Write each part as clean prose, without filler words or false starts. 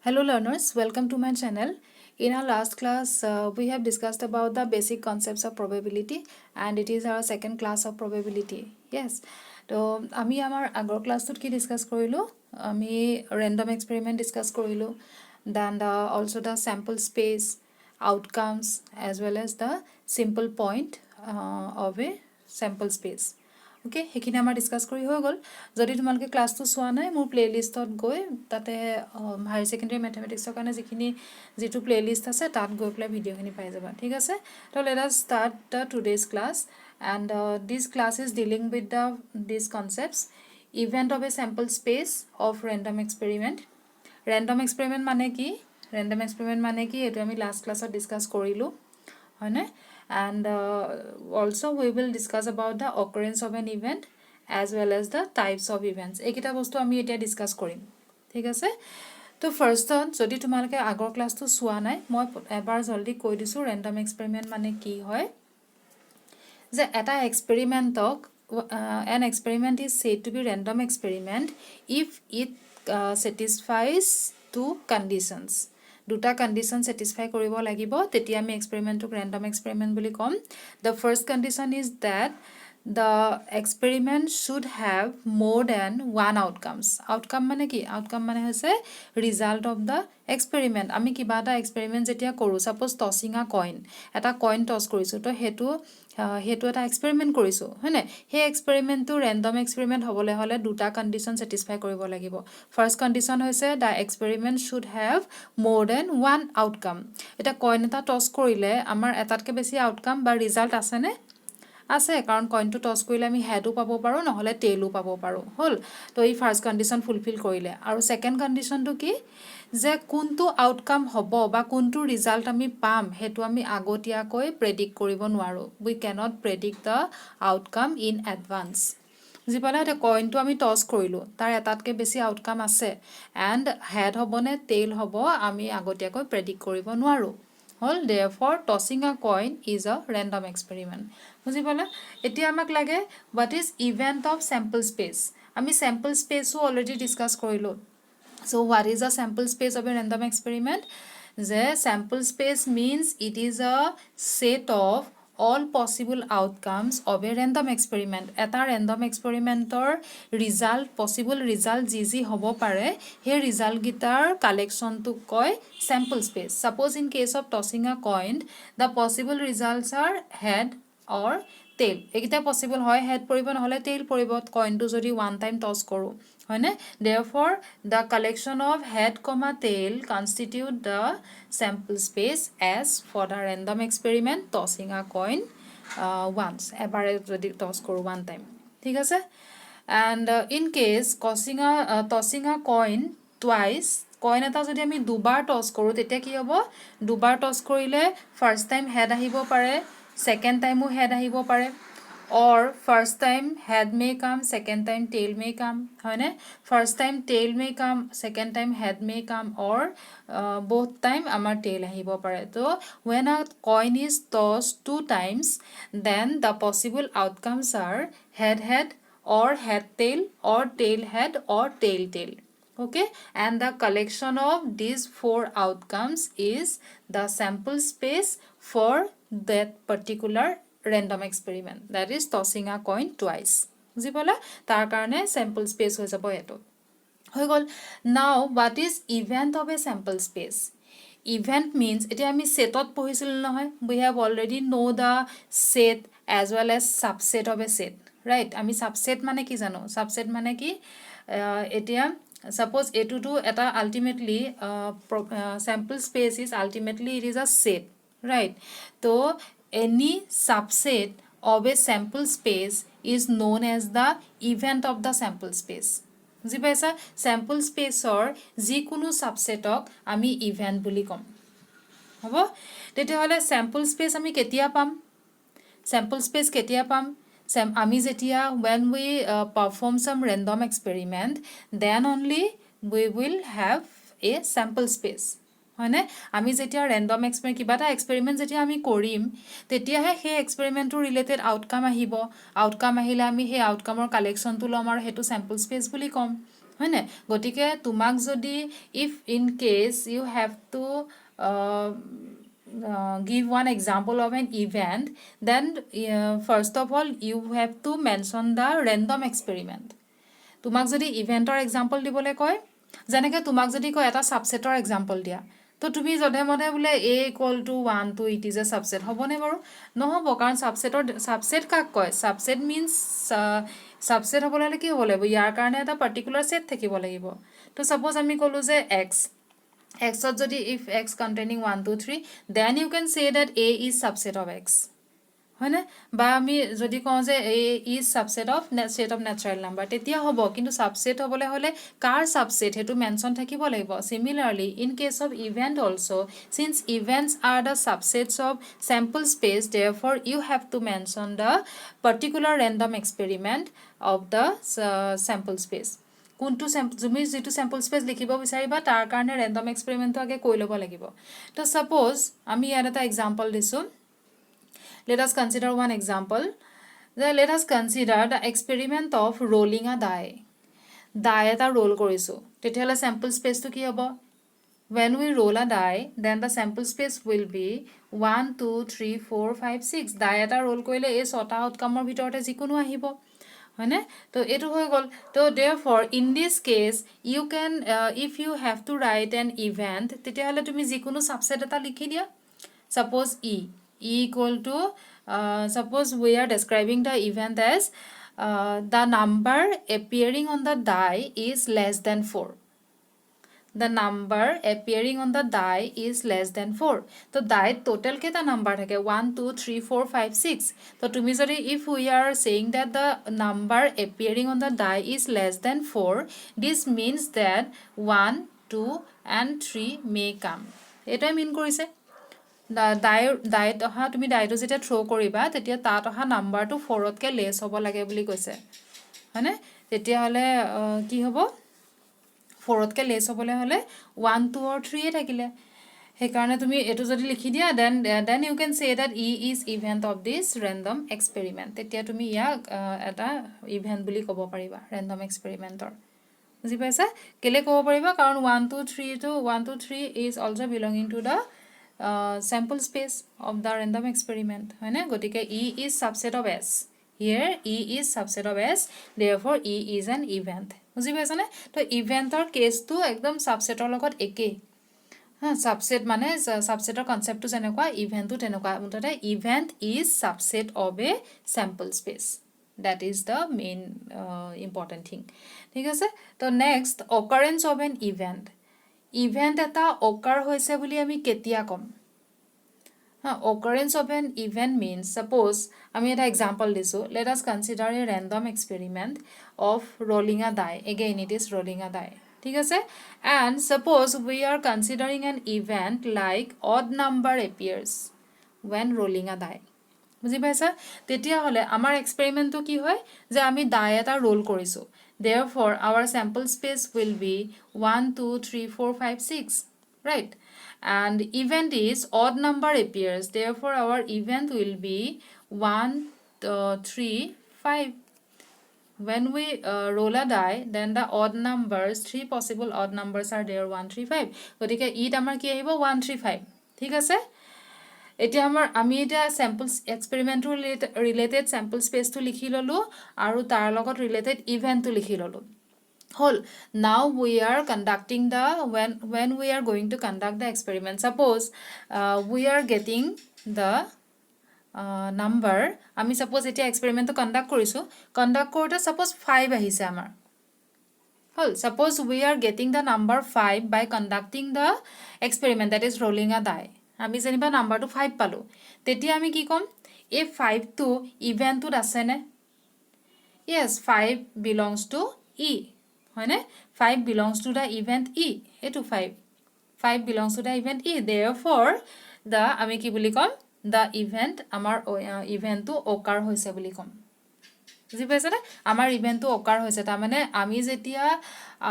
Hello learners, welcome to my channel. In our last class, we have discussed about the basic concepts of probability and it is our second class of probability. Yes. তো আমি আমাৰ আগৰ ক্লাছটোত কি discuss কৰিলো আমি random experiment discuss কৰিলো then also the sample space outcomes as well as the simple point of a sample space. Okay হেখিনি আমাৰ ডিসকাস কৰি হৈ গল যদি তোমালকে ক্লাছটো সোৱা নাই মোৰ প্লেলিষ্টত গৈ তাতে হায়াৰ সেকেন্ডাৰী ম্যাথমেটিক্সৰ কাৰণে যিখিনি যেটো প্লেলিষ্ট আছে তাত গৈ প্লে ভিডিওখিনি পাই যাবা ঠিক আছে তো let us start the today's class and this class is dealing with these concepts event of a sample space of random experiment মানে কি random experiment মানে কি এটো আমি লাস্ট ক্লাছত ডিসকাস কৰিলো হয়নে and also we will discuss about the occurrence of an event as well as the types of events এইকিটা বস্তু আমি এতিয়া ডিসকাস কৰিম ঠিক আছে তো ফাৰ্স্টত যদি তোমালকে আগৰ ক্লাছটো সোৱা নাই মই এবাৰ জলদি কৈ দিছো random experiment মানে কি হয় যে এটা এক্সপেৰিমেন্টক an experiment is said to be random experiment if it satisfies two conditions দুটা কন্ডিশন satisfy কৰিব লাগিব তেতিয়া আমি এক্সপেৰিমেন্টক random experiment বুলি কম the first condition is that the experiment should have more than one outcome মানে কি outcome মানে হৈছে result of the experiment আমি কিবা এটা experiment যেতিয়া কৰো suppose tossing a coin এটা coin toss কৰিছো তো হেতু এটা এক্সপেৰিমেন্ট কৰিছো হয়নে হে এক্সপেৰিমেন্টটো random experiment হবলে হলে দুটা কন্ডিশন satisfy কৰিব লাগিব ফাৰ্স্ট কন্ডিশন হৈছে the experiment should have more than one outcome এটা coin এটা toss কৰিলে আমাৰ এটাতকে বেছি outcome বা result আছে নে আছে কাৰণ কইনটো টস কৰিলে আমি হেডও পাব পাৰো নহলে টেইলও পাব পাৰো হল তো এই ফাৰ্স্ট কন্ডিশন ফুলফিল কৰিলে আৰু সেকেন্ড কন্ডিশনটো কি যে কোনটো আউটকাম হ'ব বা কোনটো ৰিজাল্ট আমি পাম হেতু আমি আগতিয়াকৈ প্ৰেডিক্ট কৰিব নোৱাৰো we cannot predict the outcome in advance জিপালা এটা কইনটো আমি টস কৰিলো তাৰ এটাতকে বেছি আউটকাম আছে এন্ড হেড হবনে টেইল হ'ব আমি আগতিয়াকৈ প্ৰেডিক্ট কৰিব নোৱাৰো Well, therefore, tossing a coin is a random experiment. বুজি পালা এতিয়া আমাক লাগে what is event of sample space আমি sample space ও already discuss কৰিলো so what is a sample space of a random experiment the sample space means it is a set of all possible outcomes of a random experiment eta random experimentor result possible result ji hobo pare he result gitar collection to koi sample space suppose in case of tossing a coin the possible results are head or tail ekita possible hoy head poribo নহলে tail poribo coin to jodi one time toss koru hoine therefore the collection of head comma tail constitute the sample space as for the random experiment tossing a coin once ebare jodi toss koru one time ঠিক আছে and in case tossing a coin twice coin eta jodi ami dubar toss koru tetia ki hobo dubar toss korile first time head ahibo pare second time o head ahibo pare or first time head may come second time tail may come hoine first time tail may come second time head may come or both time amar tail ahibo pare to when a coin is tossed two times then the possible outcomes are head or head tail or tail head or tail tail okay and the collection of these four outcomes is the sample space for that particular random experiment that is tossing a coin twice বুজি পালা তাৰ কাৰণে sample space হৈ যাব এটো হৈ গল now what is event of a sample space event means এতিয়া আমি সেটত পঢ়িছিল নহয় we have already know the set as well as subset of a set right আমি subset মানে কি জানো subset মানে কি এতিয়া suppose a2 to eta ultimately sample space is ultimately it is a set right so any subset of a sample space is known as the event of the sample space বুজি পাইছা sample space or যিকোনো subsetক আমি event বুলি কম হ'ব তেতিয়া হলে sample space আমি কেতিয়া পাম sample space কেতিয়া পাম আমি যেতিয়া when we perform some random experiment then only we will have a sample space হয়নে আমি যেতিয়া random experiment কিবা এটা experiment যেতিয়া আমি কৰিম তেতিয়া হে experiment to related outcome আহিব outcome আহিলে আমি হে outcome or collection to লম আৰু হেতু sample space বুলি কম হয় নে গতিকে তোমাক যদি if in case you have to give one example of an event then first of all you have to mention the random experiment তোমাক যদি ইভেন্টৰ এক্সাম্পল দিবলৈ কয় যেনেকৈ তোমাক যদি কয় এটা সাবসেটৰ এক্সাম্পল দিয়া তো তুমি যধে মধে বোলে a equal to 1 to it is a subset হ'বনে বাৰু নহ'ব কাৰণ সাবসেট কাক কয় সাবসেট মিন্স সাবসেট হ'বলৈ হ'লে কি হ'ব লাগিব ইয়াৰ কাৰণে এটা পাৰ্টিকুলাৰ সেট থাকিব লাগিব তো সাপোজ আমি ক'লো যে x ত যদি if x containing 1 2 3 then you can say that a is subset of x হয় না বা আমি যদি কওঁ যে a is subset of set of natural number তেতিয়া হ'ব কিন্তু subset হ'বলৈ হ'লে কাৰ subset হেতু মেনশন থাকিব লাগিব similarly in case of event also since events are the subsets of sample space therefore you have to mention the particular random experiment of the sample space কোনটো তুমি যেটো sample space লিখিব বিচাৰিবা তাৰ কাৰণে random experiment আগে কৈ ল'ব লাগিব তো suppose আমি ইয়াত এটা example দিছো let us consider one example let us consider the experiment of rolling a die eta roll korisu tethiala sample space to ki hobo when we roll a die then the sample space will be 1 2 3 4 5 6 die eta roll koile ei sota outcome or bhitorte jikono ahibo hoine to etu hoy gol to therefore in this case you can if you have to write an event tethiala tumi jikono subset eta likhi dia suppose e equal to suppose we are describing the event as the number appearing on the die is less than 4 the number appearing on the die is less than 4 so die total keta number thake 1 2 3 4 5 6 so tumi jodi if we are saying that the number appearing on the die is less than 4 this means that 1 2 and 3 may come eta mean korise ডাইট অহা তুমি ডাইটো যেতিয়া throw কৰিবা তেতিয়া তাত অহা নাম্বাৰটো 4 তকৈ লেছ হ'ব লাগে বুলি কৈছে হয়নে তেতিয়া হলে কি হ'ব 4 তকৈ লেছ হ'বলৈ হলে 1 2 or 3 থাকিলে সেই কাৰণে তুমি এটো যদি লিখি দিয়া then you can say that e is event of this random experiment তেতিয়া তুমি ইয়াক এটা ইভেন্ট বুলি ক'ব পাৰিবা random experimentor বুজি পাইছা কেলে ক'ব পাৰিবা কাৰণ 1 2 3 to 1 2 3 is also belonging to the sample space of the random experiment হয় না গতিকে e is subset of s here e is subset of s therefore e is an event বুজি পাইছা নে তো ইভেন্টৰ কেছটো একদম সাবসেটৰ লগত একে সাবসেট মানে সাবসেটৰ কনসেপ্টটো যেনেকুৱা ইভেন্টটো তেনেকুৱা মুঠতে event is subset of A sample space that is the main important thing ঠিক আছে তো next occurrence of an event event eta occur hoise boli ami ketia kom occurrence of an event means suppose ami eta example disu let us consider a random experiment of rolling a die again it is rolling a die ঠিক আছে and suppose we are considering an event like odd number appears when rolling a die বুজি পাইছা তেতিয়া হলে আমাৰ এক্সপেৰিমেন্টটো কি হয় যে আমি die এটা roll কৰিছো therefore our sample space will be 1 2 3 4 5 6 right and event is odd number appears therefore our event will be 1 3 5 when we roll a die then the odd numbers 3 possible odd numbers are there 1 3 5 গতিকে it আমাৰ কি আহিব 1 3 5 ঠিক আছে এতিয়া আমাৰ আমি এটা স্যাম্পল এক্সপেৰিমেন্টৰ ৰিলেটেড স্যাম্পল স্পেচটো লিখি ললো আৰু তাৰ লগত ৰিলেটেড ইভেন্টটো লিখি ললো হল now we are conducting the when we are going to conduct the experiment suppose we are getting the number আমি suppose এটা এক্সপেৰিমেন্টটো কন্ডাক্ট কৰিছো কন্ডাক্ট কৰোতে suppose 5 আহিছে আমাৰ হল suppose we are getting the number 5 by conducting the experiment that is rolling a die আমি যেনিবা নাম্বাৰটো 5 পালো তেতিয়া আমি কি কম এই 5 টো ইভেন্টটোত আছে নে yes 5 belongs to e হয়নে 5 belongs to the event e এটো 5 belongs to the event e therefore the আমি কি বুলি কম the event আমাৰ ইভেন্টটো occur হৈছে বুলি কম বুজি পাইছা না আমাৰ ইভেন্টটো occur হৈছে তা মানে আমি যেতিয়া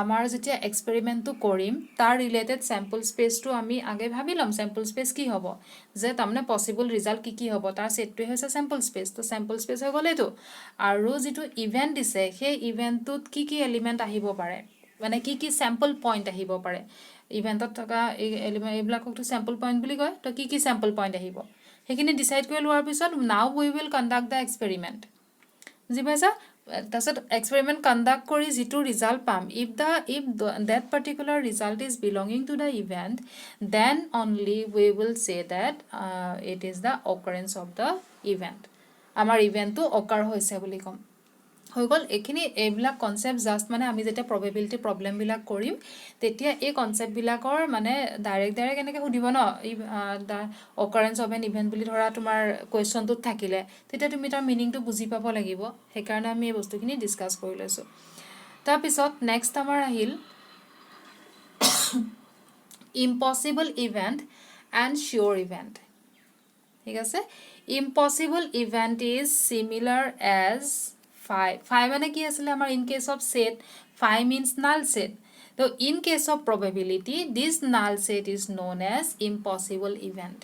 আমাৰ যেতিয়া এক্সপেৰিমেন্টটো কৰিম তাৰ ৰিলেটেড স্যাম্পল স্পেচটো আমি আগে ভাবি লম স্যাম্পল স্পেচ কি হ'ব যে তামনে পসিবল ৰিজাল্ট কি হ'ব তাৰ সেটটো হৈছে স্যাম্পল স্পেচ তো স্যাম্পল স্পেচ হৈ গলেটো আৰু যেটো ইভেন্ট দিছে সেই ইভেন্টটোত কি এলিমেন্ট আহিব পাৰে মানে কি স্যাম্পল পইণ্ট আহিব পাৰে ইভেণ্টত থকা এইবিলাককতো স্যাম্পল পইণ্ট বুলি কয় তো কি স্যাম্পল পইণ্ট আহিব সেইখিনি ডিচাইড কৰি লোৱাৰ পিছত now we will conduct the experiment বুজি পাইছা তাৰপিছত এক্সপেৰিমেণ্ট কণ্ডাক্ট কৰি যিটো ৰিজাল্ট পাম if that particular result is belonging to the event then only we will say that it is the occurrence of the event আমাৰ ইভেণ্টটো অকাৰ হৈছে বুলি ক'ম হৈ গ'ল এইখিনি এইবিলাক কনচেপ্ট জাষ্ট মানে আমি যেতিয়া প্ৰবেবিলিটি প্ৰব্লেমবিলাক কৰিম তেতিয়া এই কনচেপ্টবিলাকৰ মানে ডাইৰেক্ট এনেকৈ সুধিব ন the occurrence of an event বুলি ধৰা তোমাৰ কুৱেশ্যনটোত থাকিলে তেতিয়া তুমি তাৰ মিনিংটো বুজি পাব লাগিব সেইকাৰণে আমি এই বস্তুখিনি ডিছকাছ কৰি লৈছোঁ তাৰপিছত নেক্সট আমাৰ আহিল impossible event and sure event ঠিক আছে impossible event is similar as phi মানে কি আছিলে আমাৰ in case of set phi means null set so in case of probability this null set is known as impossible event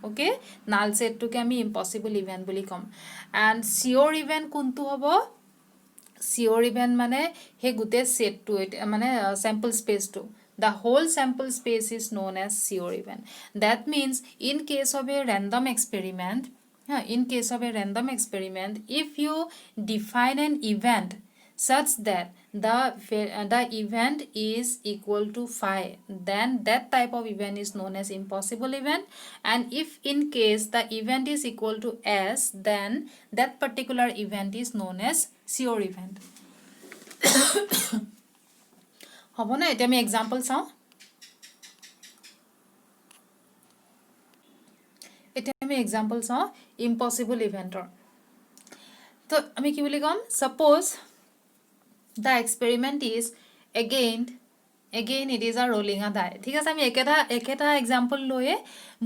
okay null set to ke ami impossible event বুলি কম and sure event কোনটো হ'ব sure event মানে হে গুতে set to মানে sample space to the whole sample space is known as sure event that means in case of a random experiment in case of a random experiment if you define an event such that the event is equal to phi then that type of event is known as impossible event and if in case the event is equal to s then that particular event is known as sure event হ'ব না এটা আমি example চাওঁ এতিয়া আমি example চাওঁ impossible ইভেণ্টৰ তো আমি কি বুলি ক'ম suppose the experiment is again it is a rolling আ ডাই ঠিক আছে আমি একেটা এক্সাম্পল লৈয়ে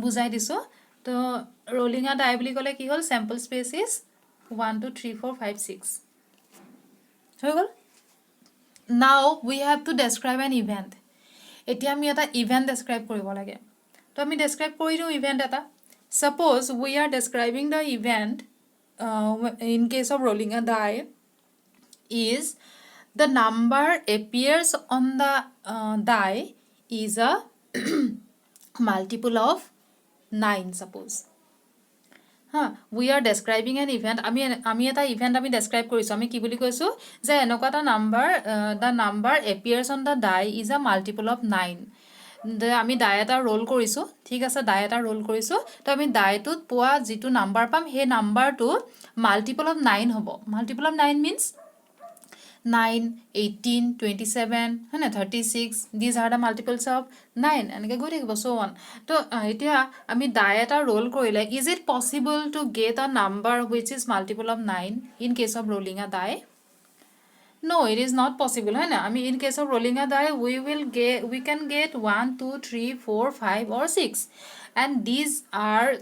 বুজাই দিছোঁ তো ৰলিং আ ডাই বুলি ক'লে কি হ'ল চেম্পল স্পেচ ইজ 1 2 3 4 5 6 হৈ গ'ল now we have to describe N event এতিয়া আমি এটা ইভেণ্ট ডেছক্ৰাইব কৰিব লাগে তো আমি ডেছক্ৰাইব কৰি দিওঁ ইভেণ্ট এটা suppose we are describing the event in case of rolling a die is the number appears on the die is a multiple of 9 suppose we are describing an event আমি এটা event আমি describe কৰিছোঁ আমি কি বুলি কৈছোঁ যে এনেকুৱা এটা number the number appears on the die is a multiple of 9 আমি ডাই এটা ৰোল কৰিছোঁ ঠিক আছে ডাই এটা ৰোল কৰিছোঁ তো আমি ডাইটোত পোৱা যিটো নাম্বাৰ পাম সেই নাম্বাৰটো মাল্টিপল অফ 9 হ'ব মাল্টিপল অফ 9 মিনছ 9 18 27 হয় না 36 দিজ আৰ দ্য মাল্টিপলছ অফ 9 এনেকৈ গৈ থাকিব চ' ওৱান তো এতিয়া আমি ডাই এটা ৰোল কৰিলে is it possible to get a number which is multiple of 9 in case of rolling a die No, it is not possible. है ना? I mean, in case of rolling a die, we can get 1, 2, 3, 4, 5, or 6, and these are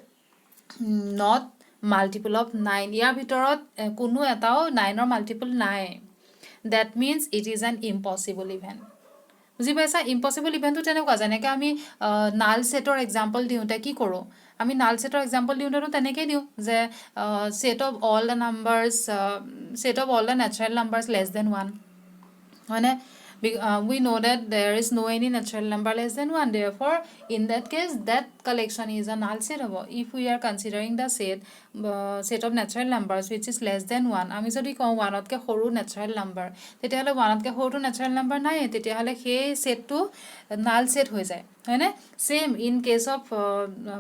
not multiple of 9. ইয়াৰ ভিতৰত কোনো এটাও 9 multiple নাই. That means it is an impossible event. বুজি পাইছা impossible ইভেণ্টটো তেনেকুৱা যেনেকৈ আমি নাল ছেটৰ এক্সাম্পল দিওঁতে কি কৰোঁ আমি নাল ছেটৰ এক্সাম্পল দিওঁতেতো তেনেকৈ দিওঁ যে set of all the numbers set of all the natural numbers less than 1 হয়নে we know that there is no any natural number less than 1 therefore in that case that collection is a null set hobo if we are considering the set of natural numbers which is less than 1 ami jodi kau 1 otke horu natural number tetia hole 1 otke horu natural number nai tetia hole he set to null set hoy jay hoine same in case of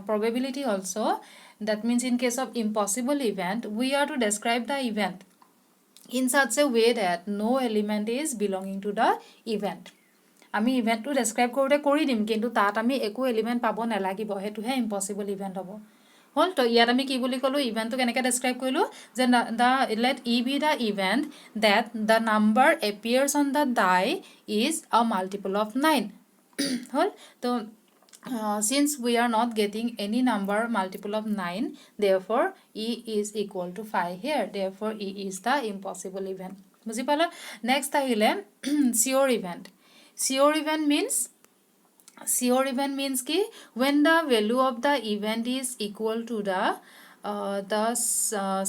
probability also that means in case of impossible event we are to describe the event in such a way that no element is belonging to the event আমি ইভেন্টটো describe কৰোঁতে কৰি দিম কিন্তু তাত আমি একো element পাব নালাগিব সেইটোহে ইম্পচিবল ইভেণ্ট হ'ব হ'ল তো ইয়াত আমি কি বুলি ক'লোঁ ইভেণ্টটো কেনেকৈ ডেছক্ৰাইব কৰিলোঁ যে let E be the event that the number appears on the die is a multiple of 9 হ'ল তো since we are not getting any number multiple of 9 therefore e is equal to 5 here therefore e is the impossible event বুজি পালা next আহিলে sure event means ki when the value of the event is equal to the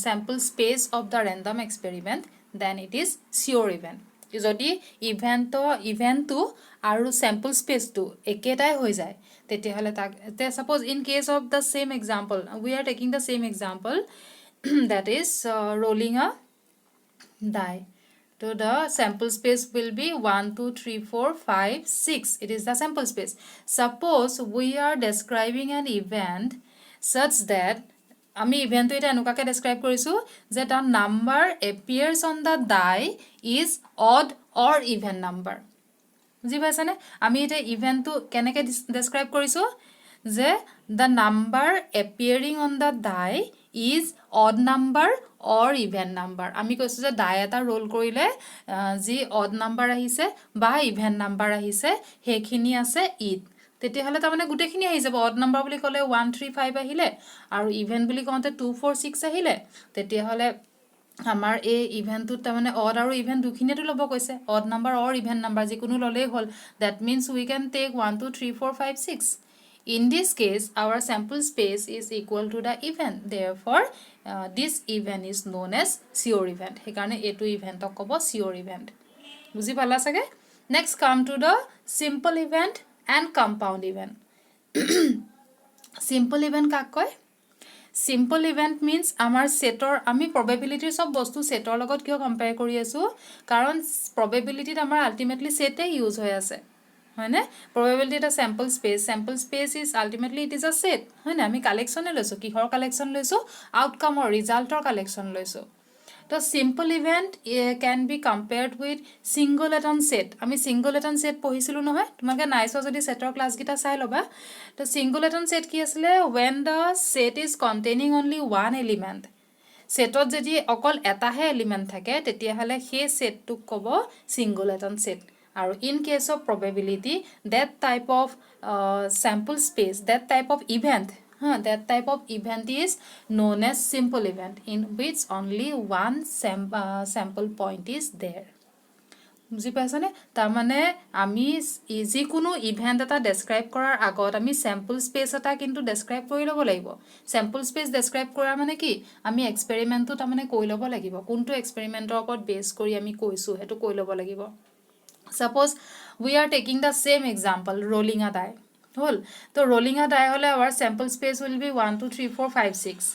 sample space of the random experiment then it is sure event যদি ইভেন্টটো আৰু sample স্পেচটো একেটাই হৈ যায় তেতিয়াহলে তাক suppose in case of the same example we are taking the same example that is rolling a die. So the sample space will be 1 2 3 4 5 6. It is the sample space. Suppose we are describing an event such that আমি ইভেন্টটো এটা এনেকুৱাকে ডেসক্ৰাইব কৰিছো যে the number appears on the die is odd or even number. বুজি পাইছানে আমি এটা ইভেন্টটো কেনেকৈ ডেসক্ৰাইব কৰিছো যে the number appearing on the die is odd number or even number. আমি কৈছো যে die এটা ৰোল কৰিলে যি odd number আহিছে বা even number আহিছে হেখিনি আছে it তেতিয়াহলে তাৰ মানে গুটেখিনি আহি যাব odd number বুলি ক'লে 1 3 5 আহিলে আৰু even বুলি কওঁতে 2 4 6 আহিলে তেতিয়াহলে আমাৰ এই ইভেন্টটো তাৰ মানে odd আৰু even দুখিনিটো লব কৈছে odd number or even number যিকোনো ললেই হ'ল that means we can take 1 2 3 4 5 6. In this case our sample space is equal to the event, therefore this event is known as sure event. হেকাৰণে এটো ইভেন্টক ক'ব sure event. বুজি পালা সাগে? Next come to the simple event and compound event. Simple event কাক কয়? Simple event means আমাৰ সেটৰ আমি probability সব বস্তু সেটৰ লগত কিয় কম্পেয়াৰ কৰি আছো কাৰণ probability আমাৰ ultimately সেটে ইউজ হৈ আছে হয়নে probability এটা sample space is ultimately it is a set হয়নে আমি কালেকশনে লৈছো কিহৰ কালেকশন লৈছো আউটকাম অৰ ৰিজাল্টৰ কালেকশন লৈছো তো simple event can be compared with singleton set আমি singleton set পঢ়িছিলো নহয় তোমাকে নাইছো যদি সেটৰ ক্লাস গিটা চাই লবা তো singleton set কি আছিল when the set is containing only one element সেটত যদি অকল এটাহে এলিমেন্ট থাকে তেতিয়াহলে সেই সেটটোক ক'ব singleton set. Or in case of probability, that type of sample space, that type of event is known as simple event in which only one sample point is there. বুজি পাইছানে তাৰ মানে আমি ইজি কোনো ইভেন্ট এটা ডেসক্ৰাইব কৰাৰ আগত আমি স্যাম্পল স্পেস এটা কিন্তু ডেসক্ৰাইব কৰি ল'ব লাগিব স্যাম্পল স্পেস ডেসক্ৰাইব কৰা মানে কি আমি এক্সপেৰিমেন্টটো তাৰ মানে কৈ ল'ব লাগিব কোনটো এক্সপেৰিমেন্টৰ ওপৰত বেস কৰি আমি কৈছো হেতু কৈ ল'ব লাগিব Suppose we are taking the same example rolling a die hole so rolling a die hole our sample space will be 1 2 3 4 5 6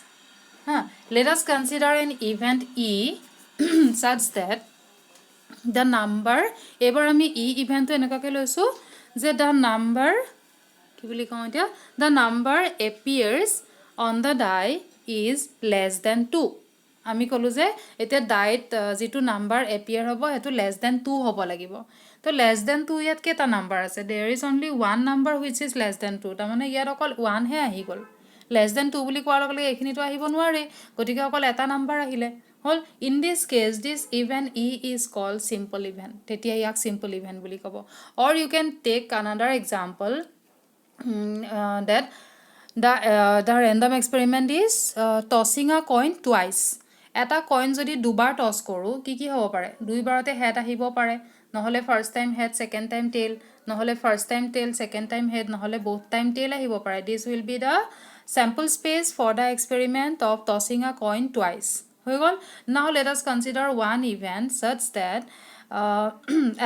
let us consider an event e such that the number ever ami e event to enakake loisu je the number ki boli kau etia the number appears on the die is less than 2 আমি কলো যে এটা diet যেটো number appear হবো হেতু less than 2 হবো লাগিব তো less than 2 ইয়াত কেটা নাম্বার আছে there is only one number which is less than 2 তা মানে ইয়াত অকল 1 হে আহি গল less than 2 বুলি কোৱাৰ লগে এখিনি তো আহিব নোৱাৰে গতিকে অকল এটা নাম্বার আহিলে হল in this case this event e is called simple event তেতিয়া ইয়াক simple event বুলি কব or you can take another example that the random experiment is tossing a coin twice. এটা কইন যদি দুবাৰ টস কৰো কি কি হ'ব পাৰে দুইবাৰতে হেড আহিব পাৰে নহলে first time head second time tail নহলে first time tail second time head নহলে both টাইম টেইল আহিব পাৰে this will be the sample space for the experiment of tossing a coin twice হৈ গল now let us consider one event such that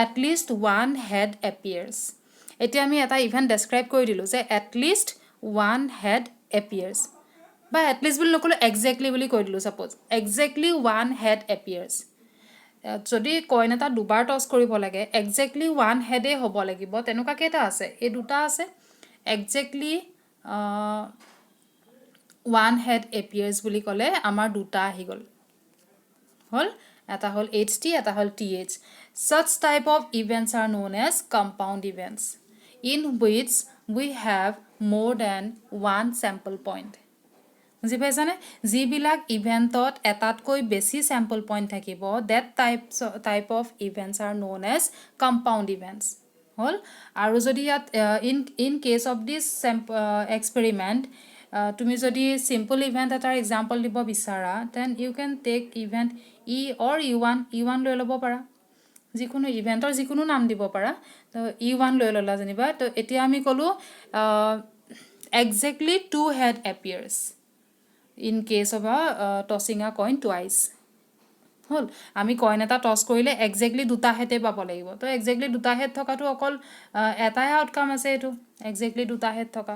at least one head appears এতিয়া আমি এটা event ডেসক্ৰাইব কৰি দিলো যে at least one head appears বা at least বুলি নকলে exactly বুলি কৈ দিলো suppose exactly one head appears যদি কইন এটা দুবাৰ টস কৰিব লাগে exactly one head এ হ'ব লাগিব তেনুকা কেটা আছে এই দুটা আছে exactly one head appears বুলি কলে আমাৰ দুটা আহি গল হল এটা হল ht এটা হল th such type of events are known as compound events in which we have more than one sample point বুজি পাইছানে যিবিলাক ইভেন্টত এটাতকৈ বেছি স্যাম্পল পইণ্ট থাকিব that type of events are known as compound events হল আৰু যদি ইয়াত in case of this experiment তুমি যদি simple event এটাৰ example দিব বিচাৰা then you can take event e or e1 লৈ ল'ব পাৰা যিকোনো ইভেন্টৰ যিকোনো নাম দিব পাৰা তো e1 লৈ ল'লা জানিবা তো এতিয়া আমি কলো exactly two head appears in case of tossing a coin twice হল আমি কইন এটা টস কৰিলে এক্স্যাক্টলি দুটা হেডে পাব লাগিব তো এক্স্যাক্টলি দুটা হেড থকাটো অকল এটাই আউটকাম আছে এটো এক্স্যাক্টলি দুটা হেড থকা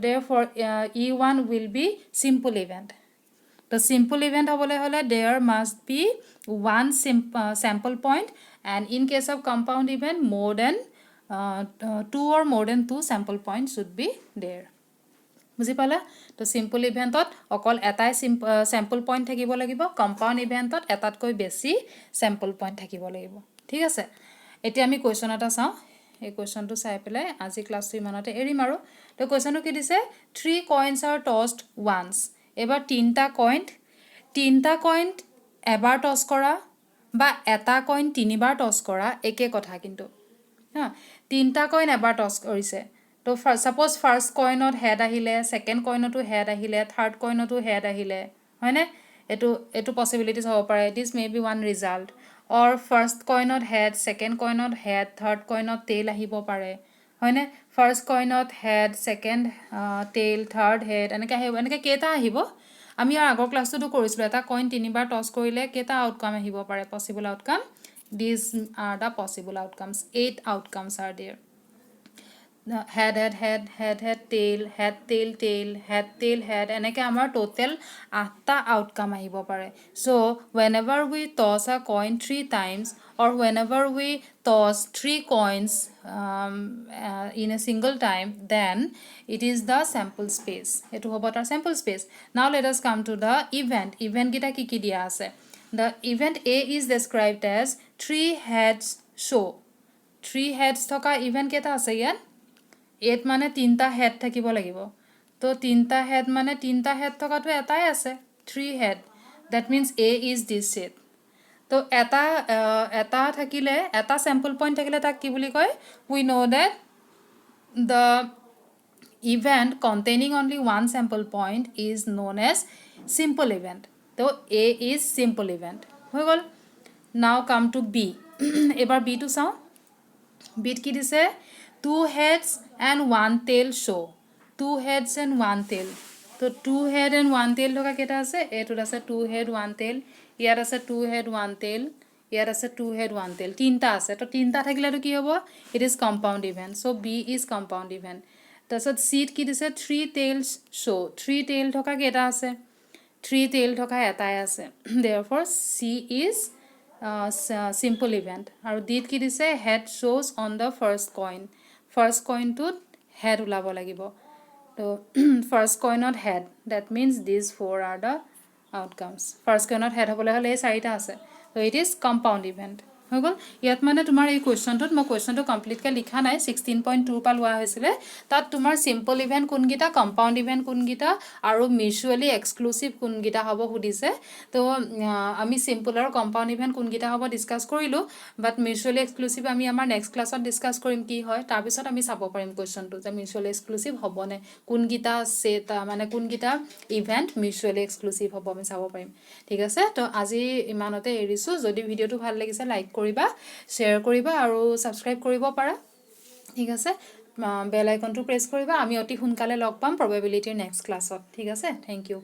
therefore e1 will be simple event the simple event hobole hole there must be one sample point and in case of compound event more than two or more than two sample points should be there বুজি পালা তো simple ইভেন্টত অকল এটাই sample point থাকিব লাগিব compound ইভেন্টত এটাতকৈ বেছি sample point থাকিব লাগিব ঠিক আছে এতিয়া আমি কোৱেশ্চন এটা চাও এই কোৱেশ্চনটো চাই পেলাই আজি ক্লাছটো ইমানতে এৰিম আৰু তো কোৱেশ্চনটো কি দিছে 3 coins are tossed once এবাৰ তিনটা কইন এবাৰ টস কৰা বা এটা কইন তিনিবাৰ টস কৰা একে কথা কিন্তু হ্যাঁ তিনটা কইন এবাৰ টস কৰিছে তো suppose first coinot head ahile second coinotu head ahile third coinotu head ahile hoine etu possibilities hobo pare this may be one result or first coinot head second coinot head third coinot tail ahibo pare hoine first coinot head second tail third head eneke keta ahibo আমি আর আগৰ ক্লাছটো কৰিছিলো এটা coin তিনিবাৰ toss কৰিলে কেটা outcome আহিব পাৰে possible outcome these are the possible outcomes 8 outcomes are there head tail head এনেকে আমাৰ টোটাল 8টা আউটকাম আহিব পাৰে so whenever we toss a coin 3 times or whenever we toss 3 coins in a single time then it is the sample space etu hobo tar sample space now let us come to the event gita ki dia ase the event A is described as 3 heads show 3 heads thoka event keta ase yan at মানে তিনটা head থাকিব লাগিব তো তিনটা head মানে তিনটা head থকাটো এটাই আছে 3 head that means a is this set তো এটা থাকিলে এটা স্যাম্পল পয়েন্ট থাকিলে তাক কি বুলি কয় we know that the event containing only one sample point is known as simple event তো এ ইজ সিম্পল ইভেন্ট হৈ গল নাও কাম টু বি এবাৰ বি টু চাও বিট কি দিছে 2 heads and 1 tail show 2 heads and 1 tail তো 2 head and 1 tail থকা কেটা আছে এটোত আছে 2 head 1 tail ইয়াত আছে 2 head 1 tail ইয়াত আছে 2 head 1 tail তিনটা আছে তো তিনটা থাকিলে তো কি হ'ব it is compound event so b is compound event তাৰছত c কি দিছে 3 tails show 3 tail থকা কেটা আছে 3 tail থকা এটাই আছে therefore c is simple event আৰু d কি দিছে head shows on the first coin to head ulabo lagibo to first coinot head that means these four are the outcomes first coinot head hobole hole ei sarita ase so it is compound event হগল ইয়াত মানে তোমাৰ এই কোৱেশ্চনটোত মই কোৱেশ্চনটো complete কে লিখা নাই 16.2 পা লোৱা হৈছিলে তাত তোমাৰ সিম্পল ইভেন্ট কোনগিটা কম্পাউন্ড ইভেন্ট কোনগিটা আৰু মিউচুয়ালি এক্সক্লুসিভ কোনগিটা হ'ব সুধিছে তো আমি সিম্পল আৰু কম্পাউন্ড ইভেন্ট কোনগিটা হ'ব ডিসকাস কৰিলো বাট মিউচুয়ালি এক্সক্লুসিভ আমি আমাৰ নেক্সট ক্লাছত ডিসকাস কৰিম কি হয় তাৰ পিছত আমি চাব পাৰিম কোৱেশ্চনটো যে মিউচুয়ালি এক্সক্লুসিভ হ'বনে কোনগিটা সেট মানে কোনগিটা ইভেন্ট মিউচুয়ালি এক্সক্লুসিভ হ'ব আমি চাব পাৰিম ঠিক আছে তো আজি ইমানতে এৰিছো যদি ভিডিওটো ভাল লাগিছে লাইক কৰিবা শেয়াৰ কৰিবা আৰু সাবস্ক্ৰাইব কৰিব পাৰা ঠিক আছে বেল আইকনটো প্ৰেছ কৰিবা আমি অতি সোনকালে লগ পাম প্ৰবাবিলিটিৰ নেক্সট ক্লাছত ঠিক আছে থ্যাংক ইউ